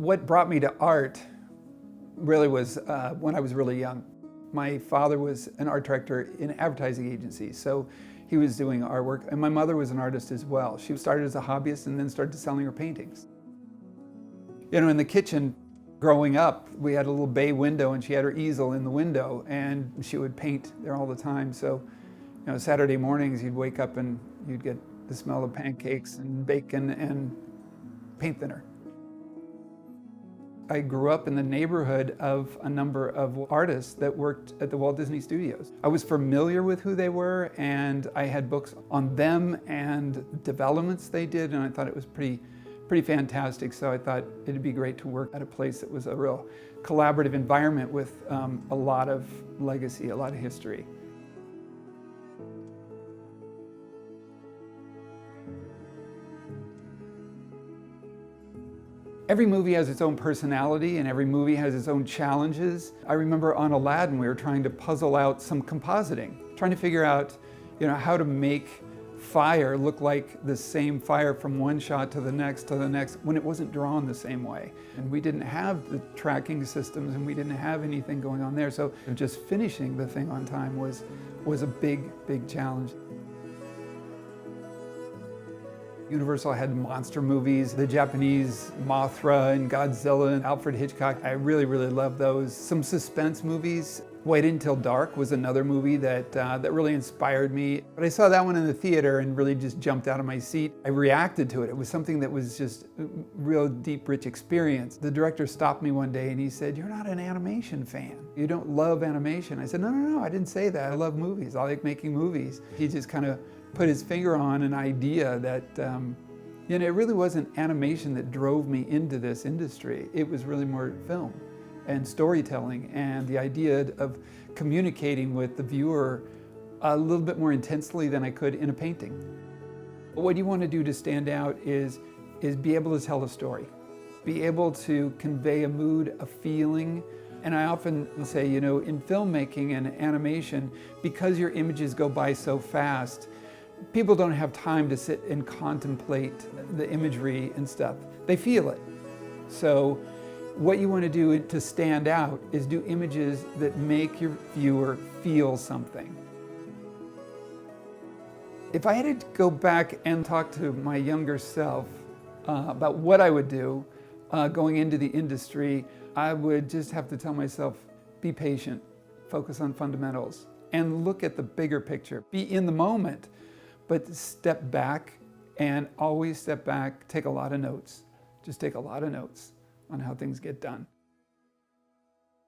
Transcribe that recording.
What brought me to art really was when I was really young. My father was an art director in advertising agencies, so he was doing artwork, and my mother was an artist as well. She started as a hobbyist and then started selling her paintings. You know, in the kitchen, growing up, we had a little bay window and she had her easel in the window and she would paint there all the time. So, you know, Saturday mornings you'd wake up and you'd get the smell of pancakes and bacon and paint thinner. I grew up in the neighborhood of a number of artists that worked at the Walt Disney Studios. I was familiar with who they were, and I had books on them and developments they did, and I thought it was pretty fantastic. So I thought it'd be great to work at a place that was a real collaborative environment with a lot of legacy, a lot of history. Every movie has its own personality and every movie has its own challenges. I remember on Aladdin we were trying to puzzle out some compositing, trying to figure out, you know, how to make fire look like the same fire from one shot to the next when it wasn't drawn the same way. And we didn't have the tracking systems and we didn't have anything going on there. So just finishing the thing on time was a big challenge. Universal had monster movies, the Japanese Mothra and Godzilla and Alfred Hitchcock. I really loved those. Some suspense movies. Wait Until Dark was another movie that really inspired me. But I saw that one in the theater and really just jumped out of my seat. I reacted to it. It was something that was just a real deep, rich experience. The director stopped me one day and he said, "You're not an animation fan. You don't love animation." I said, No, I didn't say that. I love movies. I like making movies." He just kind of put his finger on an idea that, you know, it really wasn't animation that drove me into this industry. It was really more film and storytelling and the idea of communicating with the viewer a little bit more intensely than I could in a painting. What you want to do to stand out is be able to tell a story, be able to convey a mood, a feeling. And I often say, you know, in filmmaking and animation, because your images go by so fast, people don't have time to sit and contemplate the imagery and stuff. They feel it. So what you want to do to stand out is do images that make your viewer feel something. If I had to go back and talk to my younger self about what I would do going into the industry, I would just have to tell myself, be patient, focus on fundamentals, and look at the bigger picture. Be in the moment, but step back, and always step back, take a lot of notes. Just take a lot of notes on how things get done.